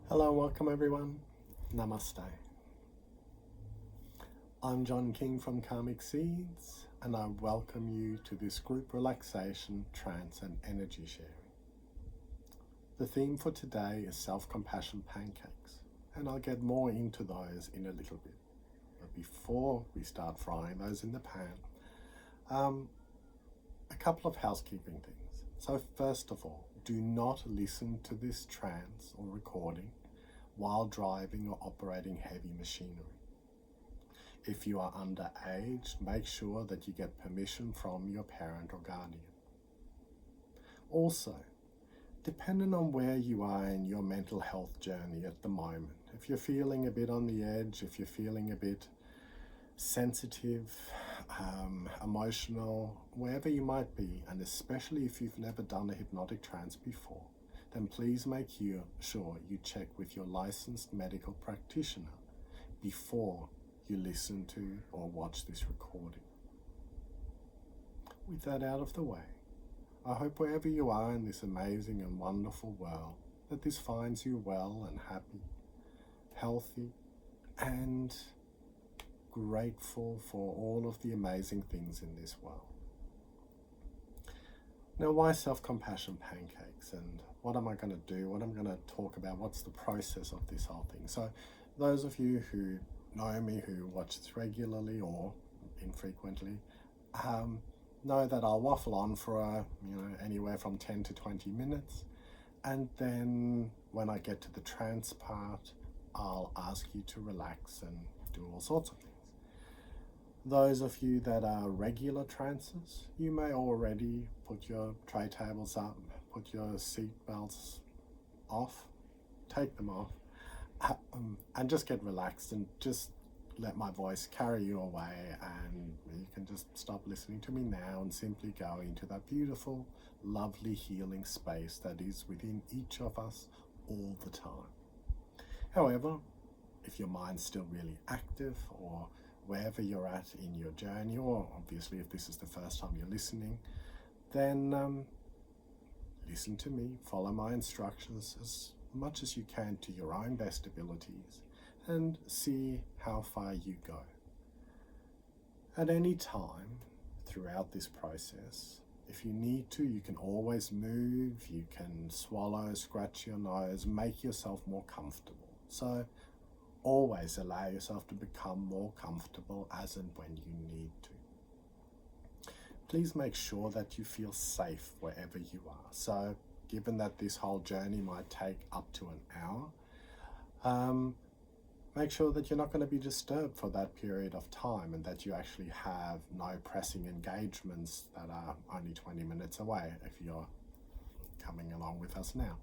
Hello, welcome everyone. Namaste. I'm John King from Karmic Seeds, and I welcome you to this group relaxation, trance and energy sharing. The theme for today is self-compassion pancakes, and I'll get more into those in a little bit. But before we start frying those in the pan, a couple of housekeeping things. So first of all, do not listen to this trance or recording while driving or operating heavy machinery. If you are underage, make sure that you get permission from your parent or guardian. Also, depending on where you are in your mental health journey at the moment, if you're feeling a bit on the edge, if you're feeling a bit sensitive, emotional, wherever you might be, and especially if you've never done a hypnotic trance before, then please make sure you check with your licensed medical practitioner before you listen to or watch this recording. With that out of the way, I hope wherever you are in this amazing and wonderful world, that this finds you well and happy, healthy, and grateful for all of the amazing things in this world. Now, why self-compassion pancakes, and what am I going to do? What I'm going to talk about? What's the process of this whole thing? So those of you who know me, who watch this regularly or infrequently, know that I'll waffle on for anywhere from 10 to 20 minutes. And then when I get to the trance part, I'll ask you to relax and do all sorts of things. Those of you that are regular trances, you may already put your tray tables up, put your seat belts off, take them off, and just get relaxed and just let my voice carry you away, and you can just stop listening to me now and simply go into that beautiful, lovely healing space that is within each of us all the time. However, if your mind's still really active, or wherever you're at in your journey, or obviously if this is the first time you're listening, then listen to me, follow my instructions as much as you can to your own best abilities, and see how far you go. At any time throughout this process, if you need to, you can always move, you can swallow, scratch your nose, make yourself more comfortable. So always allow yourself to become more comfortable as and when you need to. Please make sure that you feel safe wherever you are. So given that this whole journey might take up to an hour, make sure that you're not going to be disturbed for that period of time, and that you actually have no pressing engagements that are only 20 minutes away if you're coming along with us now.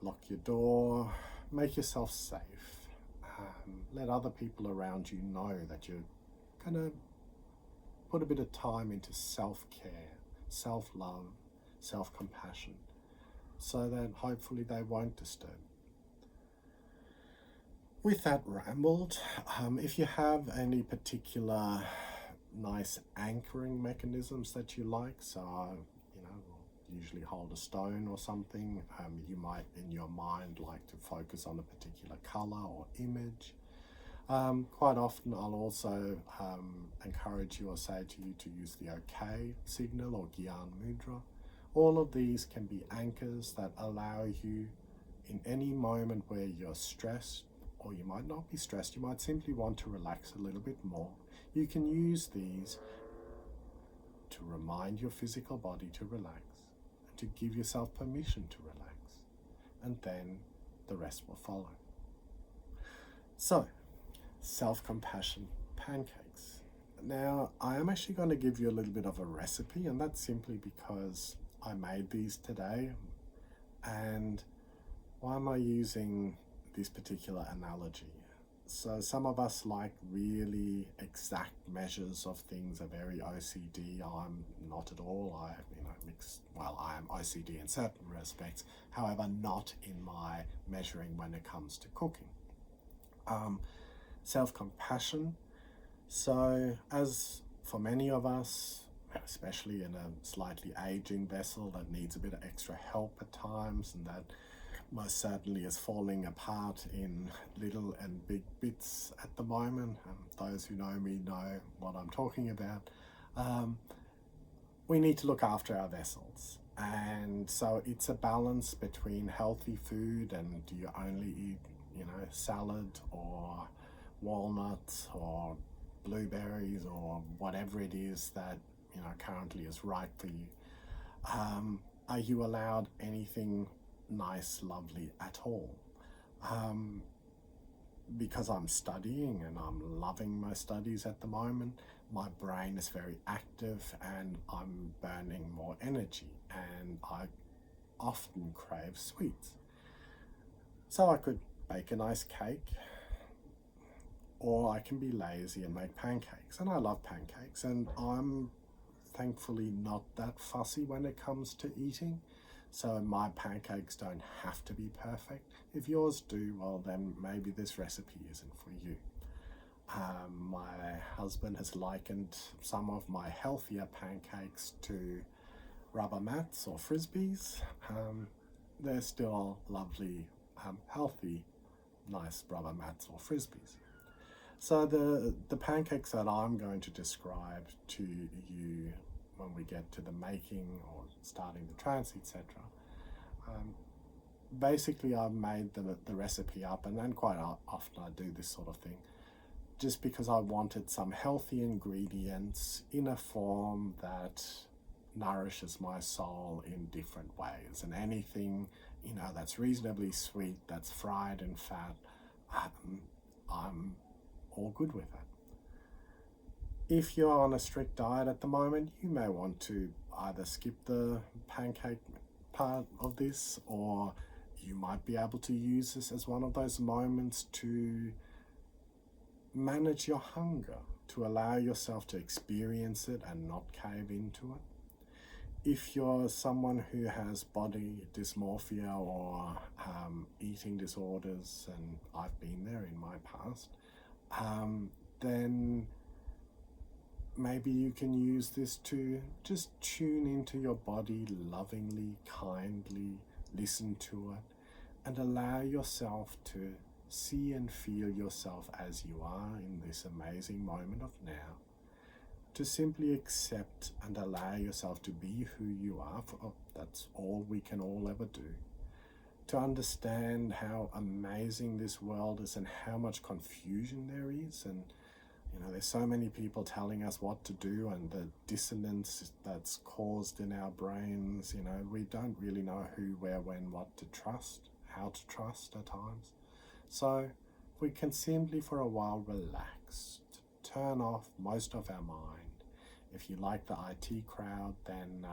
Lock your door, make yourself safe. Let other people around you know that you're going to put a bit of time into self-care, self-love, self-compassion, so that hopefully they won't disturb. With that rambled, if you have any particular nice anchoring mechanisms that you like, so we'll usually hold a stone or something, you might in your mind like to focus on a particular color or image. Quite often I'll also encourage you or say to you to use the OK signal or Gyan Mudra. All of these can be anchors that allow you in any moment where you're stressed, or you might not be stressed, you might simply want to relax a little bit more. You can use these to remind your physical body to relax, and to give yourself permission to relax, and then the rest will follow. So, self-compassion pancakes. Now, I am actually going to give you a little bit of a recipe, and that's simply because I made these today. And why am I using this particular analogy? So some of us like really exact measures of things, are very OCD. I'm not at all. I am OCD in certain respects, however not in my measuring when it comes to cooking. Self-compassion. So as for many of us, especially in a slightly aging vessel that needs a bit of extra help at times, and that most certainly is falling apart in little and big bits at the moment. Those who know me know what I'm talking about. We need to look after our vessels, and so it's a balance between healthy food, and do you only eat, salad or walnuts or blueberries or whatever it is that currently is right for you. Are you allowed anything nice, lovely at all? Because I'm studying and I'm loving my studies at the moment, my brain is very active and I'm burning more energy, and I often crave sweets. So I could bake a nice cake, or I can be lazy and make pancakes. And I love pancakes, and I'm thankfully not that fussy when it comes to eating. So my pancakes don't have to be perfect. If yours do, well then maybe this recipe isn't for you. My husband has likened some of my healthier pancakes to rubber mats or frisbees. They're still lovely, healthy, nice rubber mats or frisbees. So the pancakes that I'm going to describe to you when we get to the making or starting the trance, etc. Basically, I've made the recipe up, and then quite often I do this sort of thing, just because I wanted some healthy ingredients in a form that nourishes my soul in different ways. And anything, that's reasonably sweet, that's fried in fat, I'm all good with it. If you're on a strict diet at the moment, you may want to either skip the pancake part of this, or you might be able to use this as one of those moments to manage your hunger, to allow yourself to experience it and not cave into it. If you're someone who has body dysmorphia or eating disorders, and I've been there in my past, then maybe you can use this to just tune into your body lovingly, kindly, listen to it, and allow yourself to see and feel yourself as you are in this amazing moment of now. To simply accept and allow yourself to be who you are. That's all we can all ever do. To understand how amazing this world is and how much confusion there is, and there's so many people telling us what to do, and the dissonance that's caused in our brains. We don't really know who, where, when, what to trust, how to trust at times. So we can simply for a while relax, turn off most of our mind. If you like the IT crowd, then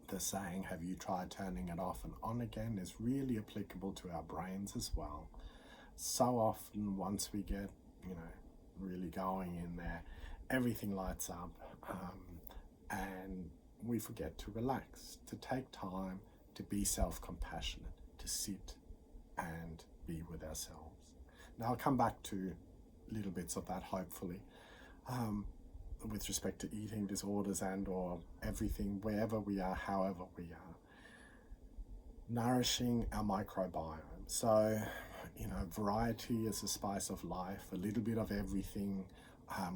the saying, have you tried turning it off and on again, is really applicable to our brains as well. So often once we get, really going in there, everything lights up, and we forget to relax, to take time, to be self-compassionate, to sit and be with ourselves. Now I'll come back to little bits of that, hopefully, with respect to eating disorders and or everything, wherever we are, however we are. Nourishing our microbiome. So, variety is the spice of life, a little bit of everything,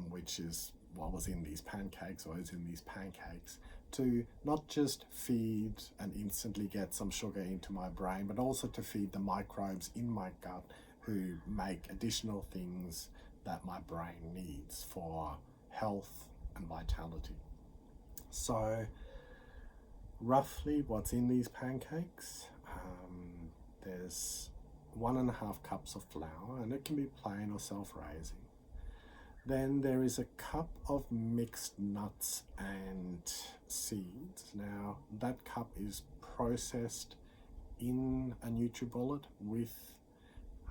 which is what was in these pancakes or is in these pancakes, to not just feed and instantly get some sugar into my brain, but also to feed the microbes in my gut who make additional things that my brain needs for health and vitality. So roughly what's in these pancakes, there's 1.5 cups of flour, and it can be plain or self-raising. Then there is a cup of mixed nuts and seeds. Now that cup is processed in a NutriBullet with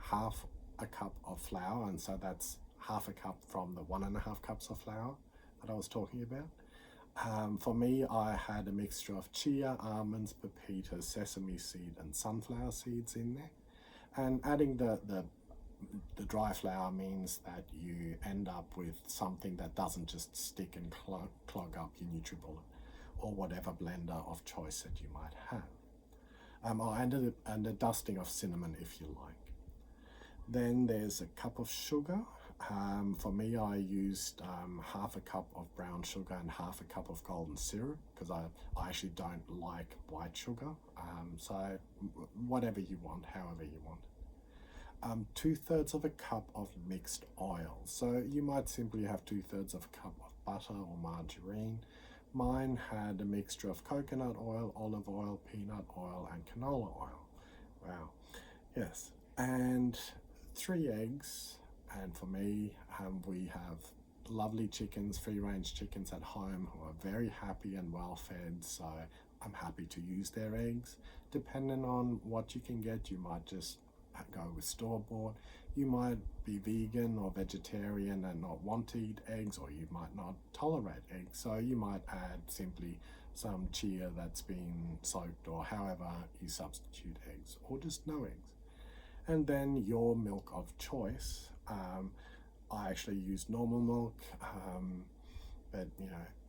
1/2 a cup of flour, and so that's 1/2 a cup from the 1.5 cups of flour that I was talking about. For me, I had a mixture of chia, almonds, pepitas, sesame seed and sunflower seeds in there. And adding the dry flour means that you end up with something that doesn't just stick and clog up your NutriBullet or whatever blender of choice that you might have. and a dusting of cinnamon if you like. Then there's a cup of sugar. For me, I used half a cup of brown sugar and half a cup of golden syrup because I actually don't like white sugar. So whatever you want, however you want. 2/3 of a cup of mixed oil. So you might simply have 2/3 of a cup of butter or margarine. Mine had a mixture of coconut oil, olive oil, peanut oil, and canola oil. Wow. Yes. And 3 eggs. And for me, we have lovely chickens, free-range chickens at home who are very happy and well-fed. So I'm happy to use their eggs. Depending on what you can get, you might just go with store-bought. You might be vegan or vegetarian and not want to eat eggs, or you might not tolerate eggs, so you might add simply some chia that's been soaked, or however you substitute eggs, or just no eggs. And then your milk of choice. I actually use normal milk, but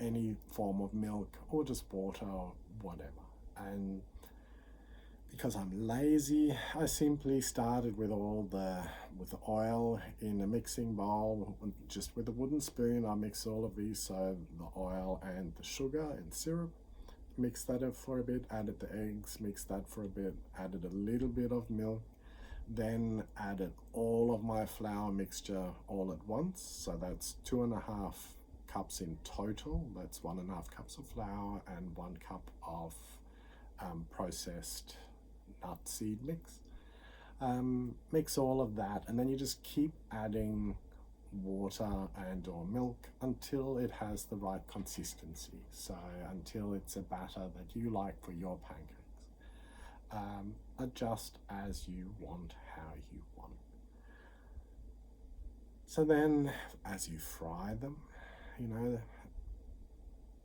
any form of milk or just water or whatever. And because I'm lazy, I simply started with with the oil in a mixing bowl. Just with a wooden spoon, I mix all of these, so the oil and the sugar and syrup. Mix that up for a bit, added the eggs, mixed that for a bit, added a little bit of milk, then added all of my flour mixture all at once. So that's 2.5 cups in total. That's 1.5 cups of flour and 1 cup of processed nut seed mix. Mix all of that, and then you just keep adding water and or milk until it has the right consistency, so until it's a batter that you like for your pancakes. Adjust as you want, how you want. So then as you fry them,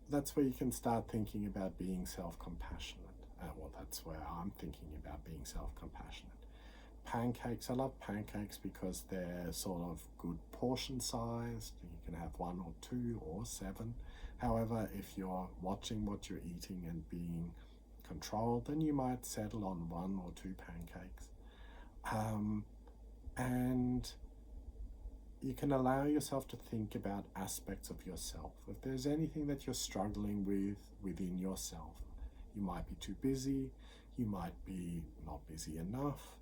that's where you can start thinking about being self-compassionate. Well, that's where I'm thinking about being self-compassionate. Pancakes, I love pancakes because they're sort of good portion sized. You can have 1 or 2 or 7. However, if you're watching what you're eating and being controlled, then you might settle on 1 or 2 pancakes. And you can allow yourself to think about aspects of yourself. If there's anything that you're struggling with within yourself, you might be too busy, you might be not busy enough,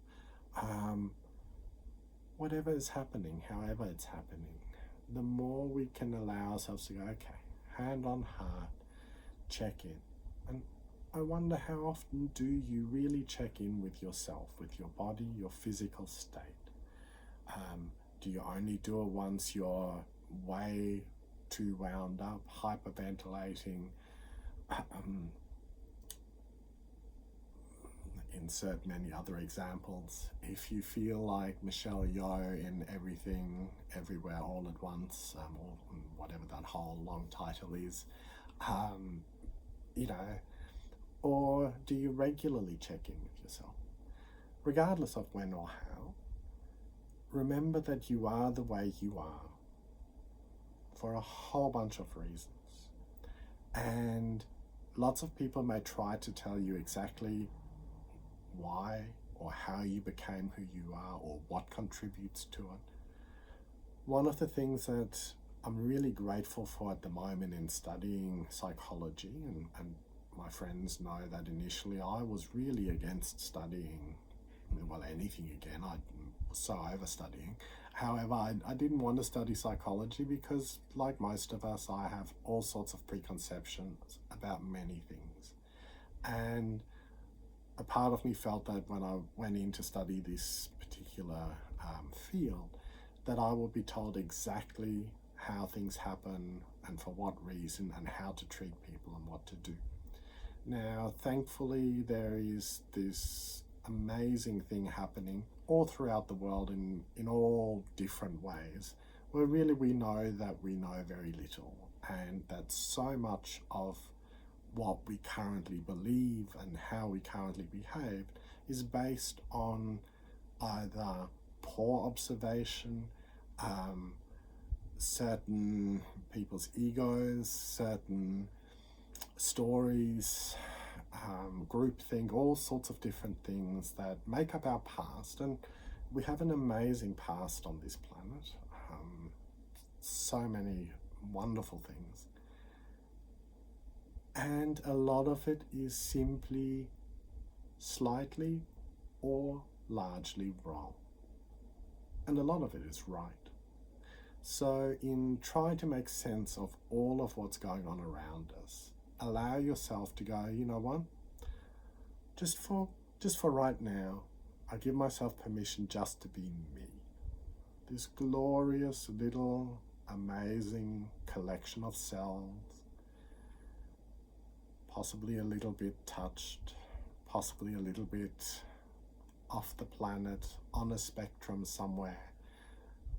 whatever is happening, however it's happening, the more we can allow ourselves to go, okay, hand on heart, check in. And I wonder, how often do you really check in with yourself, with your body, your physical state? Do you only do it once you're way too wound up, hyperventilating, insert many other examples? If you feel like Michelle Yeoh in Everything, Everywhere, All at Once, or whatever that whole long title is, or do you regularly check in with yourself? Regardless of when or how, remember that you are the way you are for a whole bunch of reasons. And lots of people may try to tell you exactly why or how you became who you are or what contributes to it. One of the things that I'm really grateful for at the moment in studying psychology, and my friends know that initially I was really against studying, anything again. I was so over studying. However, I didn't want to study psychology because, like most of us, I have all sorts of preconceptions about many things. And a part of me felt that when I went in to study this particular field, that I would be told exactly how things happen and for what reason and how to treat people and what to do. Now, thankfully, there is this amazing thing happening all throughout the world in all different ways, where really we know that we know very little, and that so much of what we currently believe and how we currently behave is based on either poor observation, certain people's egos, certain stories, groupthink, all sorts of different things that make up our past. And we have an amazing past on this planet. So many wonderful things. And a lot of it is simply slightly or largely wrong. And a lot of it is right. So in trying to make sense of all of what's going on around us, allow yourself to go, you know what? Just for right now, I give myself permission just to be me. This glorious little amazing collection of cells, possibly a little bit touched, possibly a little bit off the planet, on a spectrum somewhere.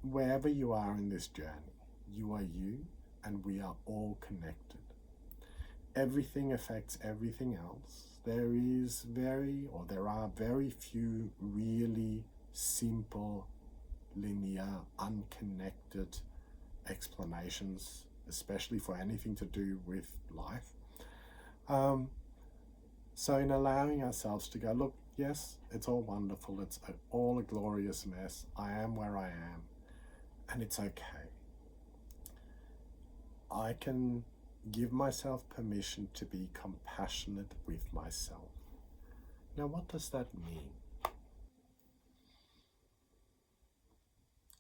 Wherever you are in this journey, you are you, and we are all connected. Everything affects everything else. There are very few really simple, linear, unconnected explanations, especially for anything to do with life. So in allowing ourselves to go, look, yes, it's all wonderful, it's all a glorious mess, I am where I am, and it's okay. I can give myself permission to be compassionate with myself. Now, what does that mean?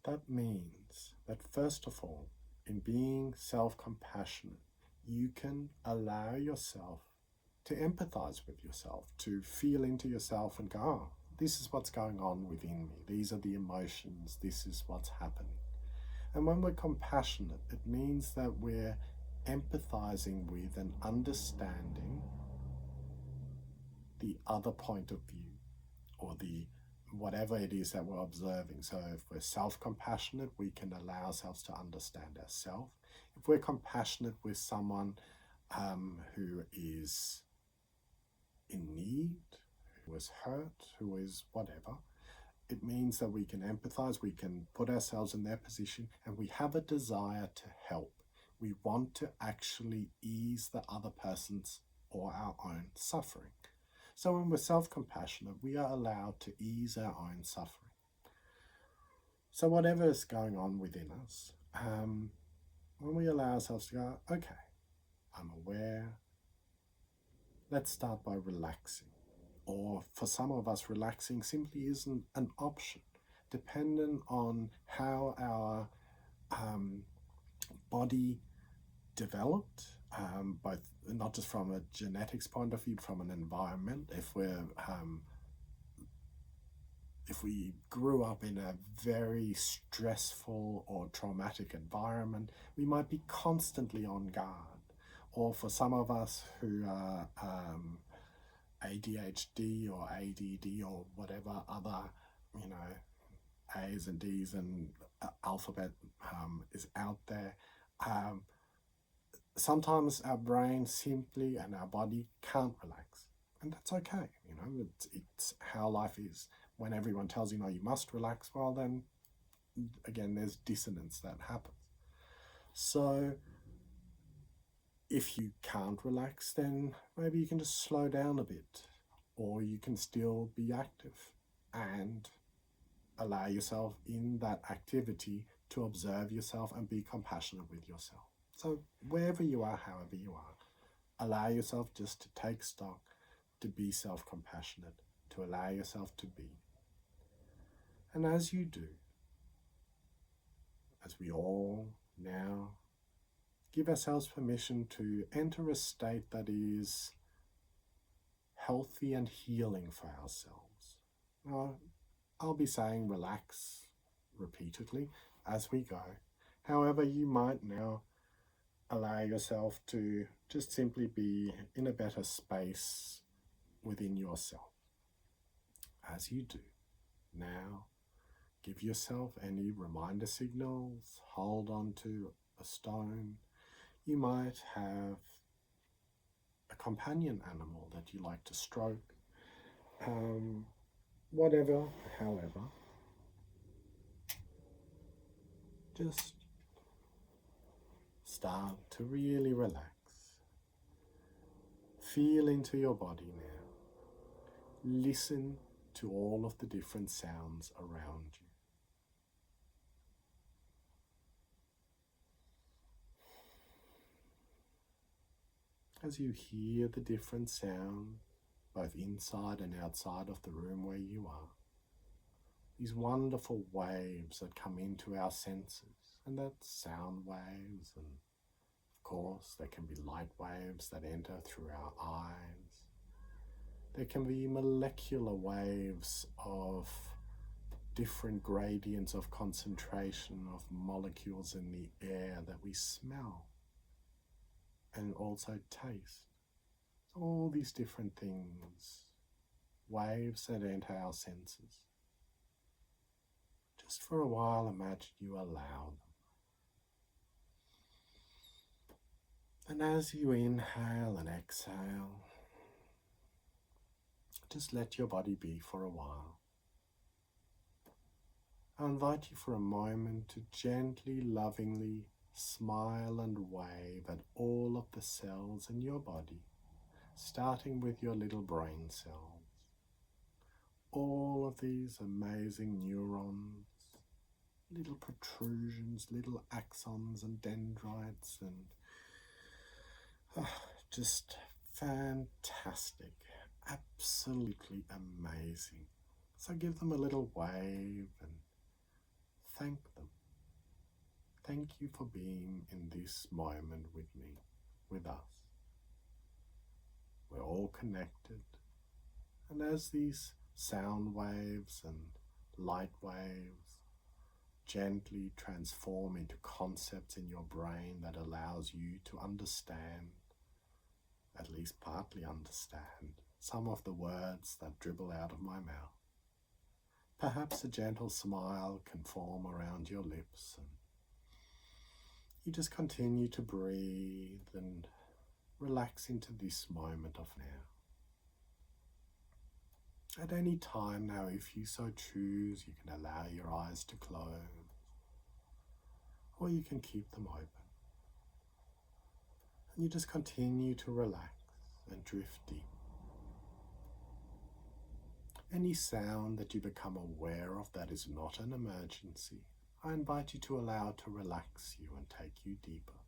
That means that first of all, in being self-compassionate, you can allow yourself to empathize with yourself, to feel into yourself and go, oh, this is what's going on within me. These are the emotions. This is what's happening. And when we're compassionate, it means that we're empathizing with and understanding the other point of view, or the whatever it is that we're observing. So if we're self-compassionate, we can allow ourselves to understand ourselves. If we're compassionate with someone who is in need, who is hurt, who is whatever, it means that we can empathize, we can put ourselves in their position, and we have a desire to help. We want to actually ease the other person's or our own suffering. So when we're self-compassionate, we are allowed to ease our own suffering. So whatever is going on within us, when we allow ourselves to go, okay, I'm aware, let's start by relaxing. Or for some of us, relaxing simply isn't an option, dependent on how our body developed, both not just from a genetics point of view, from an environment. If we grew up in a very stressful or traumatic environment, we might be constantly on guard. Or for some of us who are ADHD or ADD or whatever other, A's and D's and alphabet is out there, sometimes our brain simply and our body can't relax, and that's okay. It's how life is. When everyone tells you, no, you must relax, well then again there's dissonance that happens. So if you can't relax, then maybe you can just slow down a bit, or you can still be active and allow yourself in that activity to observe yourself and be compassionate with yourself. So wherever you are, however you are, allow yourself just to take stock, to be self-compassionate, to allow yourself to be. And as you do, as we all now give ourselves permission to enter a state that is healthy and healing for ourselves. Now, I'll be saying relax repeatedly as we go. However, you might now allow yourself to just simply be in a better space within yourself. As you do, now give yourself any reminder signals, hold on to a stone. You might have a companion animal that you like to stroke, whatever, however. Just start to really relax. Feel into your body now. Listen to all of the different sounds around you. As you hear the different sounds, both inside and outside of the room where you are, these wonderful waves that come into our senses, and that's sound waves, and of course there can be light waves that enter through our eyes. There can be molecular waves of different gradients of concentration of molecules in the air that we smell and also taste. All these different things, waves that enter our senses. Just for a while, imagine you allow them. And as you inhale and exhale, just let your body be for a while. I invite you for a moment to gently, lovingly smile and wave at all of the cells in your body, starting with your little brain cells. All of these amazing neurons, little protrusions, little axons and dendrites, and just fantastic, absolutely amazing. So give them a little wave and thank them. Thank you for being in this moment with me, with us. We're all connected, and as these sound waves and light waves gently transform into concepts in your brain that allows you to understand, at least partly understand, some of the words that dribble out of my mouth. Perhaps a gentle smile can form around your lips, and you just continue to breathe and relax into this moment of now. At any time now, if you so choose, you can allow your eyes to close, or you can keep them open. And you just continue to relax and drift deep. Any sound that you become aware of that is not an emergency, I invite you to allow to relax you and take you deeper.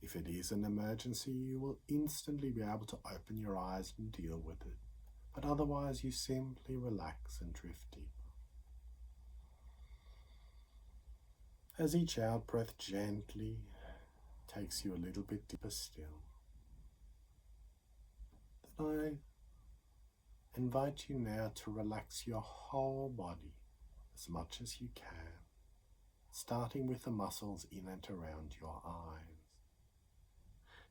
If it is an emergency, you will instantly be able to open your eyes and deal with it. But otherwise, you simply relax and drift deeper. As each out-breath gently takes you a little bit deeper still, then I invite you now to relax your whole body as much as you can, starting with the muscles in and around your eyes.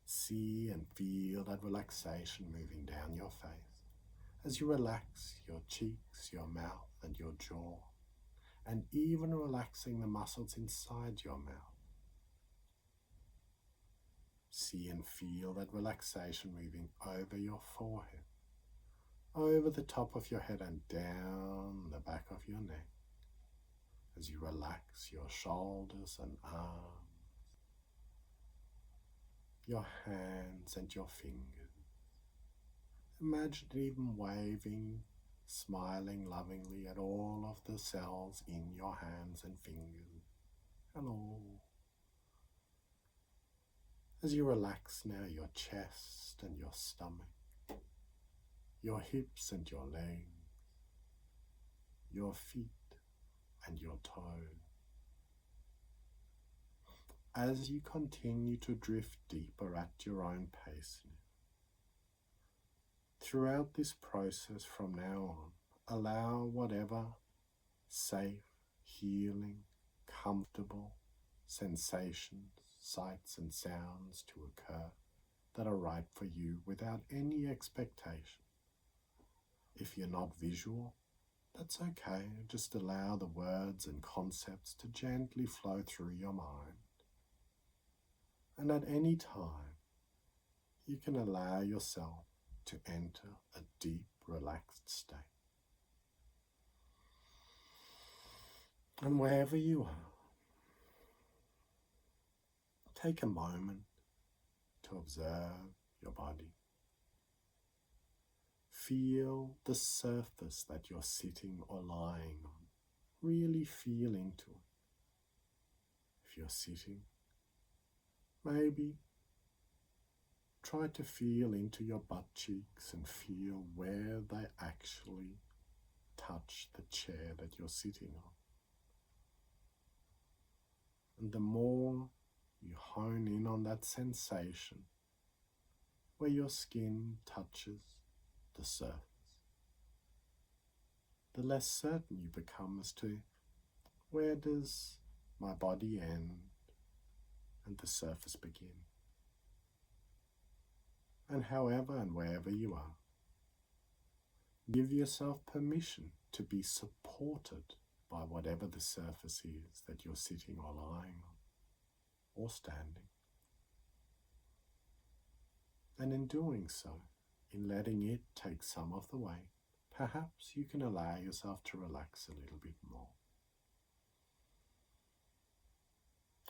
See and feel that relaxation moving down your face as you relax your cheeks, your mouth and your jaw, and even relaxing the muscles inside your mouth. See and feel that relaxation moving over your forehead, over the top of your head and down the back of your neck as you relax your shoulders and arms, your hands and your fingers. Imagine even waving, smiling lovingly at all of the cells in your hands and fingers, and all. As you relax now your chest and your stomach, your hips and your legs, your feet and your toes. As you continue to drift deeper at your own pace now, throughout this process from now on, allow whatever safe, healing, comfortable sensations, sights and sounds to occur that are right for you without any expectation. If you're not visual, that's okay. Just allow the words and concepts to gently flow through your mind. And at any time, you can allow yourself to enter a deep, relaxed state. And wherever you are, take a moment to observe your body, feel the surface that you're sitting or lying on. Really feel into it. If you're sitting, maybe try to feel into your butt cheeks and feel where they actually touch the chair that you're sitting on. And the more you hone in on that sensation where your skin touches the surface, the less certain you become as to where does my body end and the surface begin. And however and wherever you are, give yourself permission to be supported by whatever the surface is that you're sitting or lying on or standing. And in doing so, in letting it take some of the weight, perhaps you can allow yourself to relax a little bit more.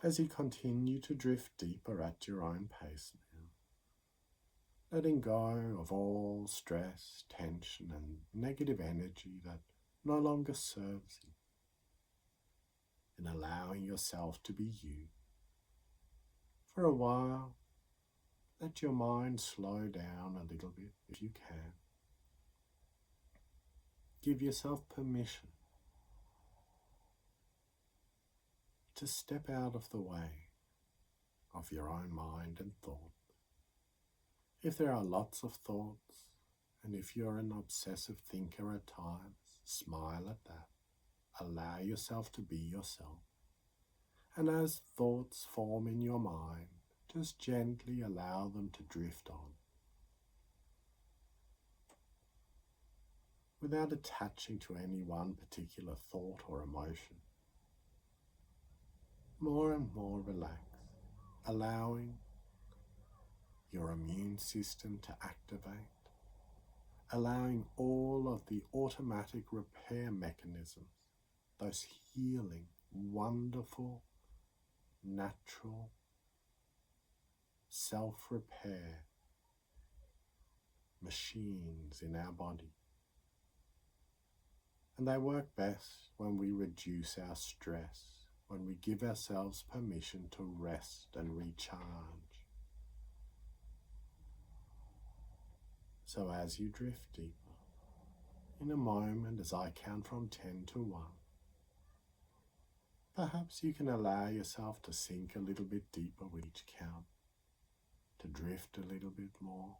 As you continue to drift deeper at your own pace now, letting go of all stress, tension, and negative energy that no longer serves you, and allowing yourself to be you. For a while, let your mind slow down a little bit if you can. Give yourself permission to step out of the way of your own mind and thought. If there are lots of thoughts, and if you're an obsessive thinker at times, smile at that. Allow yourself to be yourself. And as thoughts form in your mind, just gently allow them to drift on, without attaching to any one particular thought or emotion. More and more relaxed, allowing your immune system to activate, allowing all of the automatic repair mechanisms, those healing, wonderful, natural, self-repair machines in our body. And they work best when we reduce our stress, when we give ourselves permission to rest and recharge. So as you drift deeper, in a moment as I count from 10 to 1, perhaps you can allow yourself to sink a little bit deeper with each count, to drift a little bit more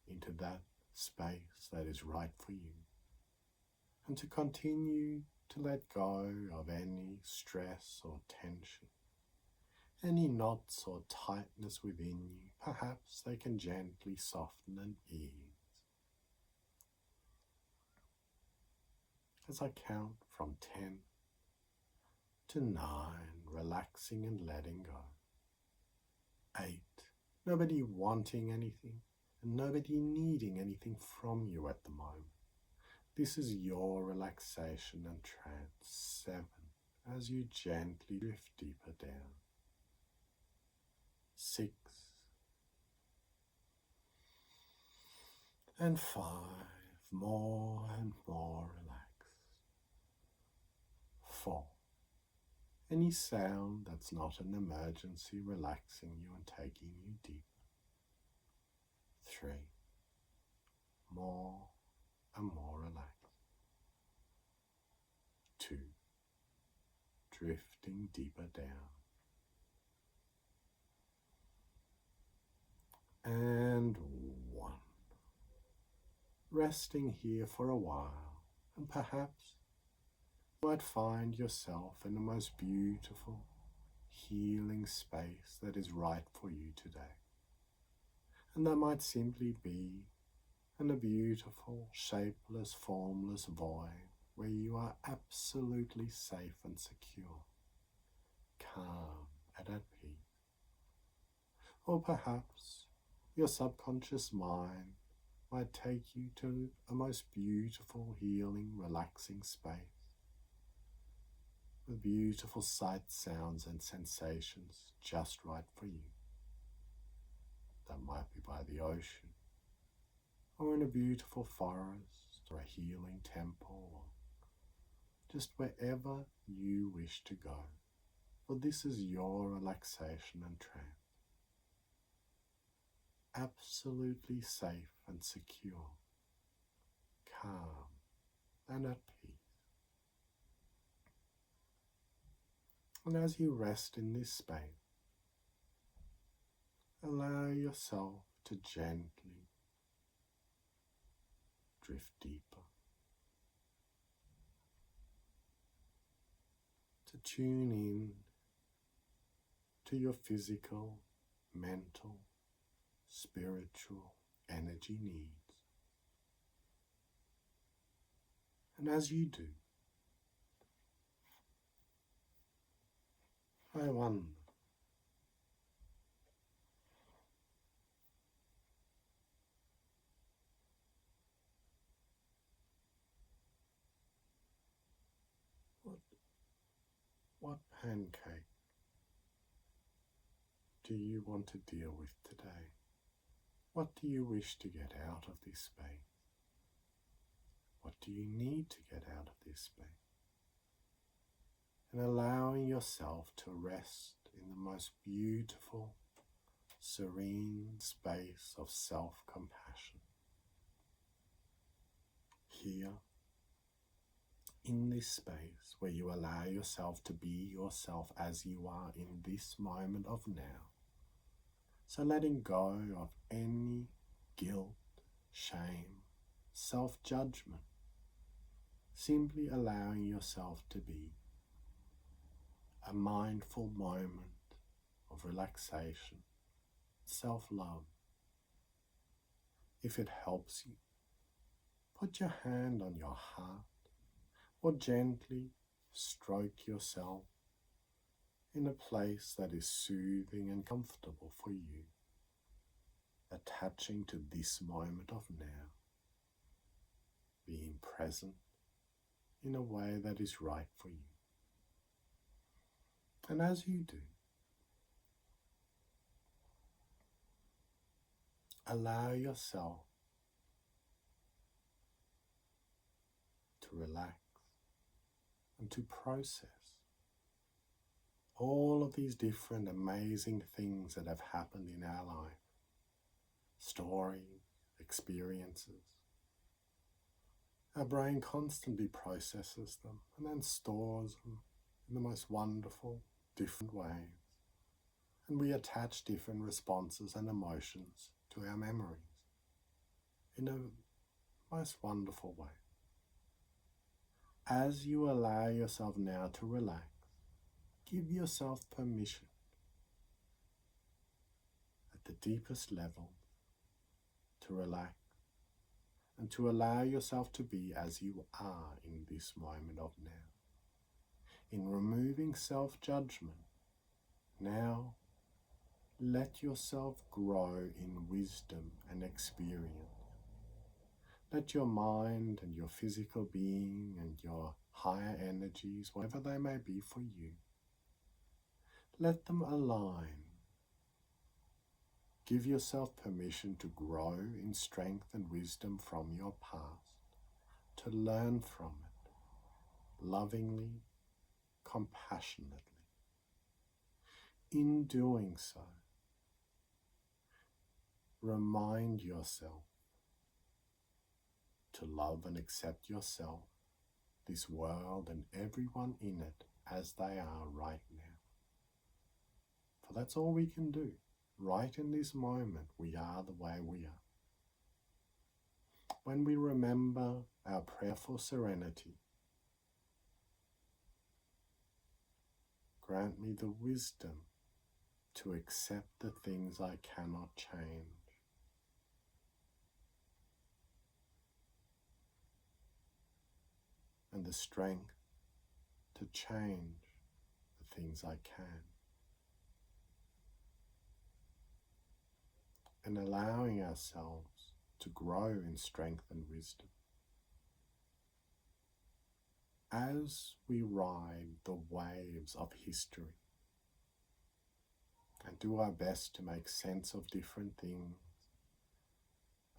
into that space that is right for you, and to continue to let go of any stress or tension, any knots or tightness within you. Perhaps they can gently soften and ease. As I count from 10 to 9, relaxing and letting go. 8, nobody wanting anything and nobody needing anything from you at the moment. This is your relaxation and trance. 7, as you gently drift deeper down. 6 and 5, more and more relaxed. 4, any sound that's not an emergency relaxing you and taking you deeper. 3, more and more relaxed. 2, drifting deeper down. And 1, resting here for a while, and perhaps you might find yourself in the most beautiful, healing space that is right for you today. And that might simply be in a beautiful, shapeless, formless void where you are absolutely safe and secure, calm and at peace. Or perhaps your subconscious mind might take you to a most beautiful, healing, relaxing space with beautiful sights, sounds and sensations just right for you. That might be by the ocean, or in a beautiful forest or a healing temple, or just wherever you wish to go, for this is your relaxation and trance. Absolutely safe and secure, calm and at peace. And as you rest in this space, allow yourself to gently drift deeper, to tune in to your physical, mental, spiritual energy needs. And as you do, I wonder, what pancake do you want to deal with today? What do you wish to get out of this space? What do you need to get out of this space? And allowing yourself to rest in the most beautiful, serene space of self-compassion. Here, in this space where you allow yourself to be yourself as you are in this moment of now. So letting go of any guilt, shame, self-judgment. Simply allowing yourself to be a mindful moment of relaxation, self-love. If it helps you, put your hand on your heart or gently stroke yourself in a place that is soothing and comfortable for you, attaching to this moment of now, being present in a way that is right for you. And as you do, allow yourself to relax and to process all of these different amazing things that have happened in our life. Stories, experiences. Our brain constantly processes them and then stores them in the most wonderful, different ways. And we attach different responses and emotions to our memories in a most wonderful way. As you allow yourself now to relax, give yourself permission at the deepest level to relax and to allow yourself to be as you are in this moment of now. In removing self-judgment, now let yourself grow in wisdom and experience. Let your mind and your physical being and your higher energies, whatever they may be for you, let them align. Give yourself permission to grow in strength and wisdom from your past, to learn from it, lovingly, compassionately. In doing so, remind yourself to love and accept yourself, this world and everyone in it as they are right now. For that's all we can do. Right in this moment, we are the way we are. When we remember our prayer for serenity, grant me the wisdom to accept the things I cannot change. And the strength to change the things I can. And allowing ourselves to grow in strength and wisdom. As we ride the waves of history and do our best to make sense of different things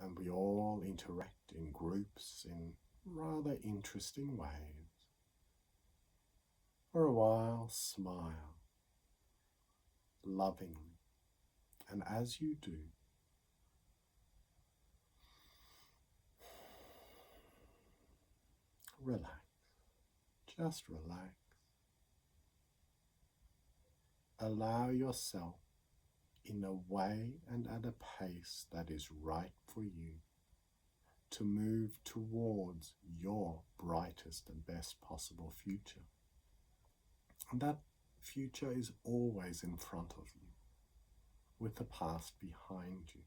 and we all interact in groups in rather interesting ways. For a while, smile lovingly, and as you do, relax. Just relax. Allow yourself in a way and at a pace that is right for you to move towards your brightest and best possible future. And that future is always in front of you, with the past behind you.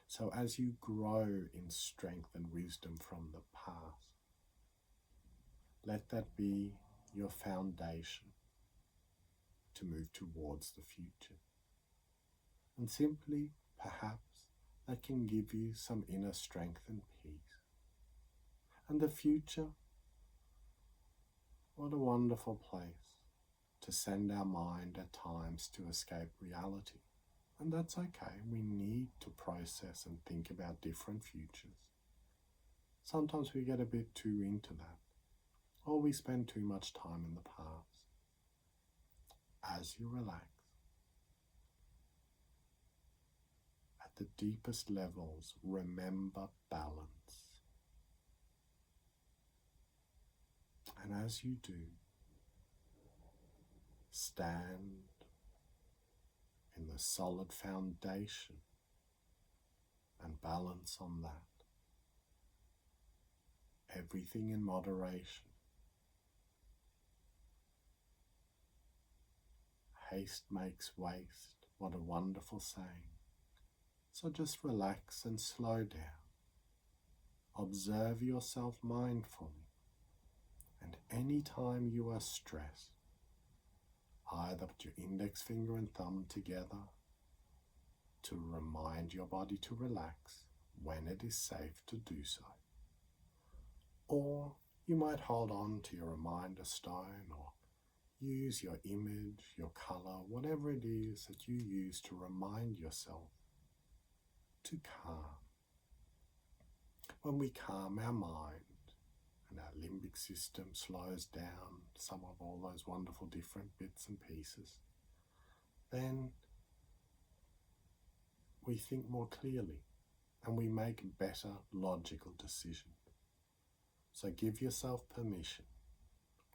So as you grow in strength and wisdom from the past, let that be your foundation to move towards the future. And simply, perhaps, that can give you some inner strength and peace. And the future, what a wonderful place to send our mind at times to escape reality. And that's okay. We need to process and think about different futures. Sometimes we get a bit too into that, or we spend too much time in the past. As you relax, at the deepest levels, remember balance. And as you do, stand in the solid foundation and balance on that. Everything in moderation. Haste makes waste. What a wonderful saying. So just relax and slow down. Observe yourself mindfully. And any time you are stressed, either put your index finger and thumb together to remind your body to relax when it is safe to do so. Or you might hold on to your reminder stone, or use your image, your color, whatever it is that you use to remind yourself to calm. When we calm our mind and our limbic system slows down some of all those wonderful different bits and pieces, then we think more clearly and we make better logical decisions. So give yourself permission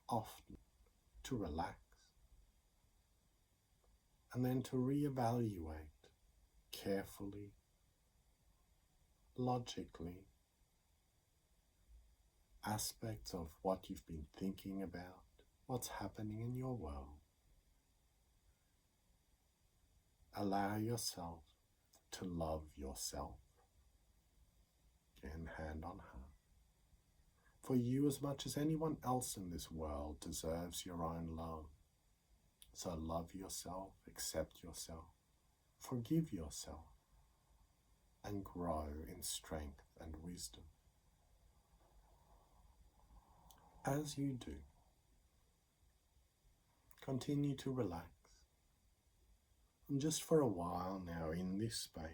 often to relax and then to reevaluate carefully, logically, aspects of what you've been thinking about, what's happening in your world. Allow yourself to love yourself. Again, hand on heart. For you, as much as anyone else in this world, deserves your own love. So love yourself, accept yourself, forgive yourself, and grow in strength and wisdom. As you do, continue to relax. And just for a while now in this space,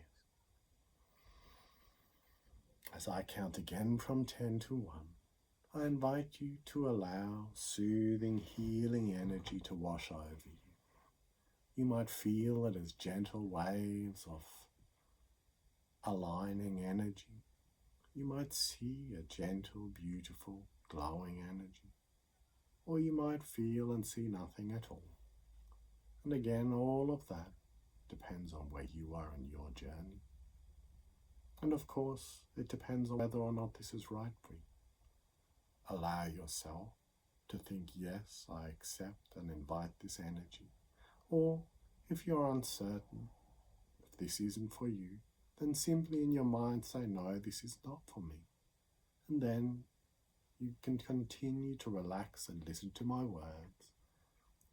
as I count again from 10 to 1, I invite you to allow soothing, healing energy to wash over you. You might feel it as gentle waves of aligning energy. You might see a gentle, beautiful, glowing energy. Or you might feel and see nothing at all. And again, all of that depends on where you are in your journey. And of course, it depends on whether or not this is right for you. Allow yourself to think, yes, I accept and invite this energy. Or if you're uncertain, if this isn't for you, then simply in your mind say, no, this is not for me. And then you can continue to relax and listen to my words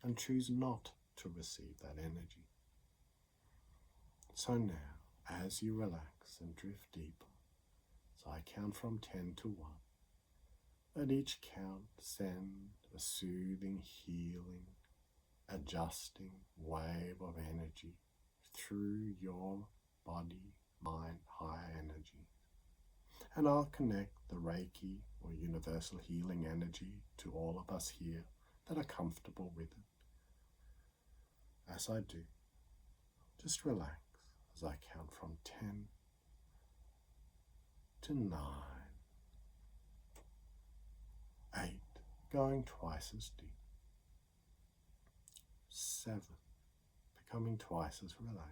and choose not to receive that energy. So now, as you relax and drift deeper, so I count from 10 to 1, at each count, send a soothing, healing, adjusting wave of energy through your body, mind, higher energy. And I'll connect the Reiki or universal healing energy to all of us here that are comfortable with it. As I do, just relax as I count from 10 to 9, 8, going twice as deep, 7, becoming twice as relaxed,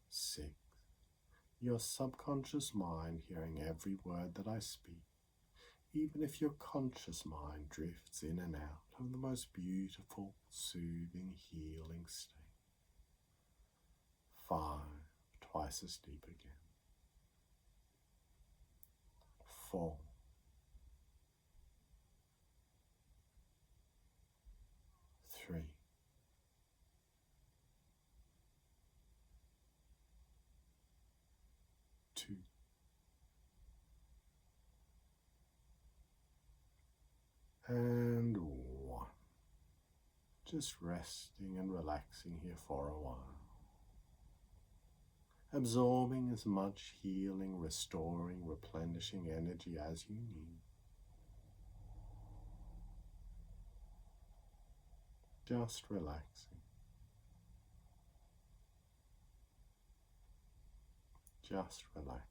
6, your subconscious mind hearing every word that I speak, even if your conscious mind drifts in and out of the most beautiful, soothing, healing state. 5, twice as deep again. 4, 3, 2, and 1. Just resting and relaxing here for a while. Absorbing as much healing, restoring, replenishing energy as you need. Just relaxing. Just relax.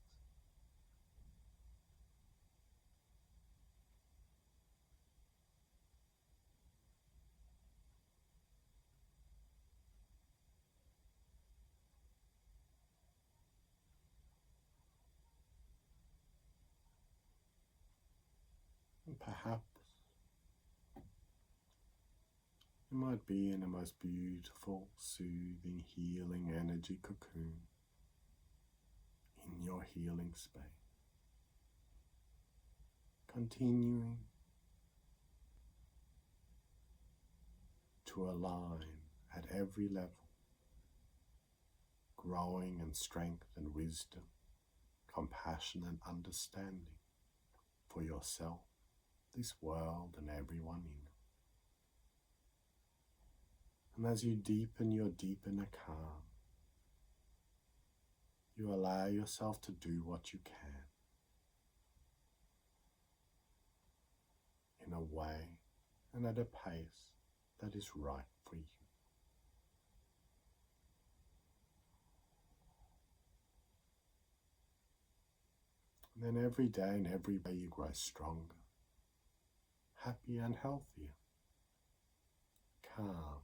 And perhaps you might be in a most beautiful, soothing, healing energy cocoon in your healing space. Continuing to align at every level, growing in strength and wisdom, compassion and understanding for yourself, this world and everyone in it. And as you deepen your deep inner calm, you allow yourself to do what you can in a way and at a pace that is right for you. And then every day and every day you grow stronger, happier and healthier, calm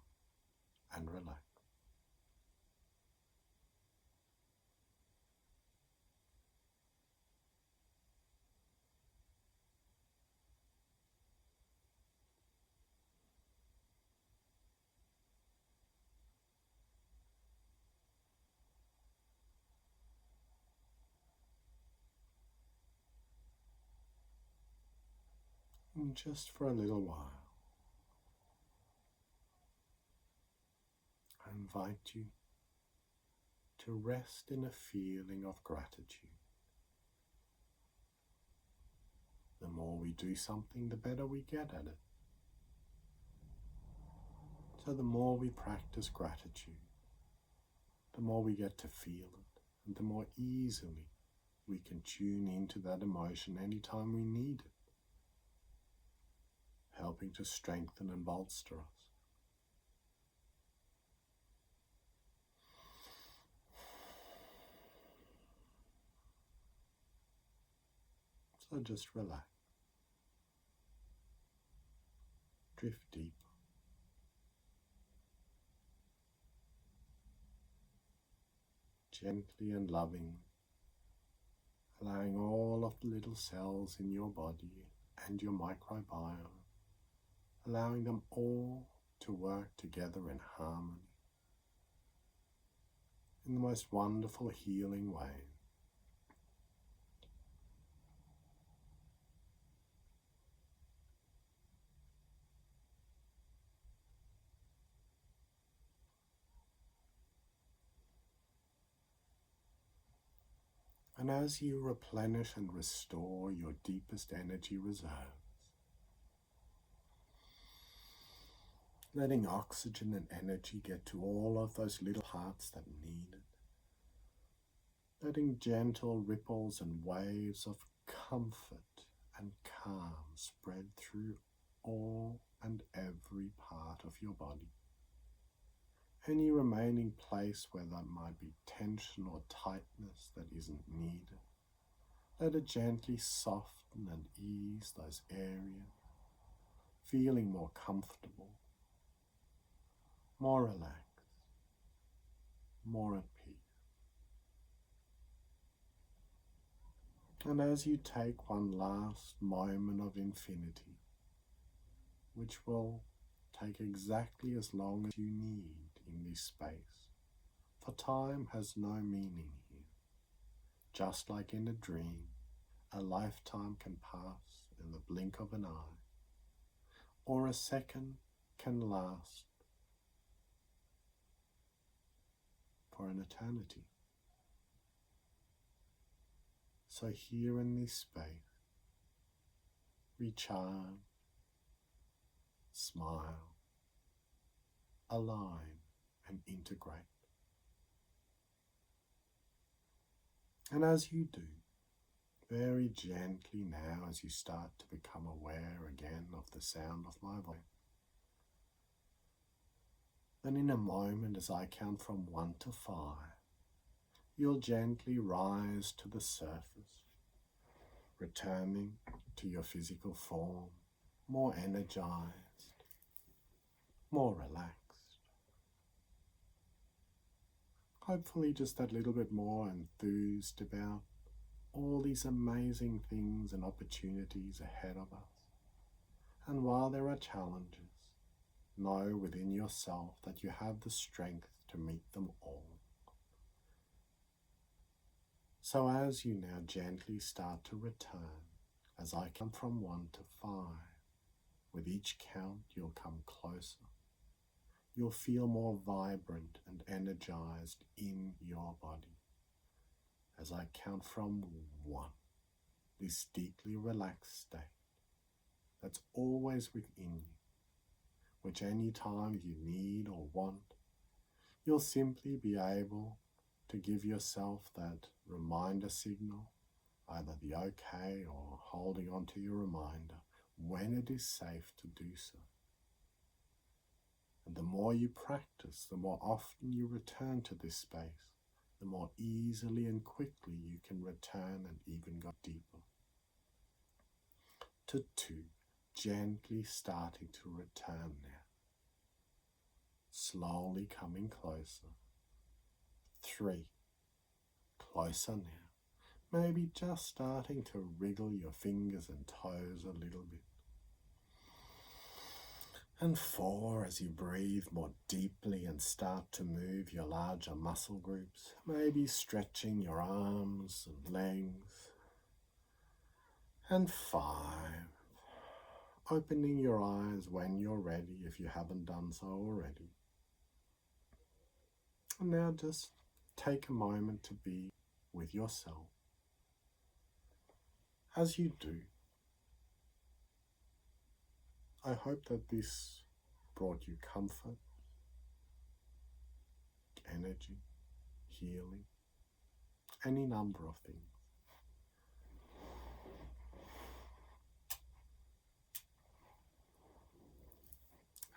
and relaxed. And just for a little while, I invite you to rest in a feeling of gratitude. The more we do something, the better we get at it. So the more we practice gratitude, the more we get to feel it, and the more easily we can tune into that emotion anytime we need it, helping to strengthen and bolster us. So just relax. Drift deeper. Gently and lovingly, allowing all of the little cells in your body and your microbiome, allowing them all to work together in harmony, in the most wonderful healing way. And as you replenish and restore your deepest energy reserves, letting oxygen and energy get to all of those little parts that need it, letting gentle ripples and waves of comfort and calm spread through all and every part of your body. Any remaining place where there might be tension or tightness that isn't needed, let it gently soften and ease those areas, feeling more comfortable, more relaxed, more at peace. And as you take one last moment of infinity, which will take exactly as long as you need in this space, for time has no meaning here. Just like in a dream, a lifetime can pass in the blink of an eye, or a second can last for an eternity. So here in this space, recharge, smile, align and integrate. And as you do, very gently now as you start to become aware again of the sound of my voice, then in a moment as I count from 1 to 5, you'll gently rise to the surface, returning to your physical form, more energized, more relaxed. Hopefully just that little bit more enthused about all these amazing things and opportunities ahead of us. And while there are challenges, know within yourself that you have the strength to meet them all. So as you now gently start to return, as I count from 1 to 5, with each count you'll come closer. You'll feel more vibrant and energized in your body. As I count from 1, this deeply relaxed state that's always within you, which any time you need or want, you'll simply be able to give yourself that reminder signal, either the okay or holding on to your reminder, when it is safe to do so. And the more you practice, the more often you return to this space, the more easily and quickly you can return and even go deeper. To 2, gently starting to return now. Slowly coming closer. 3, closer now. Maybe just starting to wriggle your fingers and toes a little bit. And 4, as you breathe more deeply and start to move your larger muscle groups, maybe stretching your arms and legs. And 5, opening your eyes when you're ready if you haven't done so already. And now just take a moment to be with yourself. As you do, I hope that this brought you comfort, energy, healing, any number of things.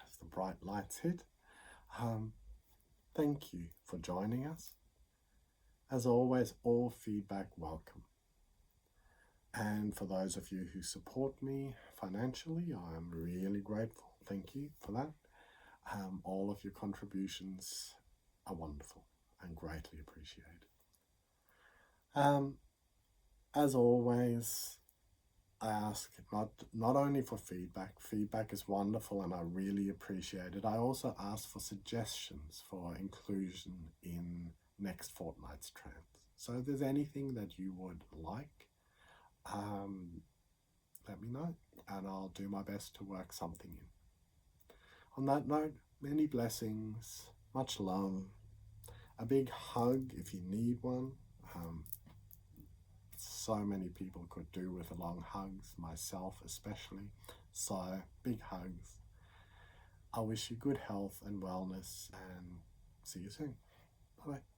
As the bright lights hit, thank you for joining us. As always, all feedback welcome. And for those of you who support me financially, I'm really grateful. Thank you for that. All of your contributions are wonderful and greatly appreciated. As always, I ask not only for feedback. Feedback is wonderful and I really appreciate it. I also ask for suggestions for inclusion in next fortnight's trance. So if there's anything that you would like, let me know and I'll do my best to work something in. On that note, many blessings, much love, a big hug if you need one. So many people could do with long hugs, myself especially, so big hugs. I wish you good health and wellness and see you soon. Bye-bye.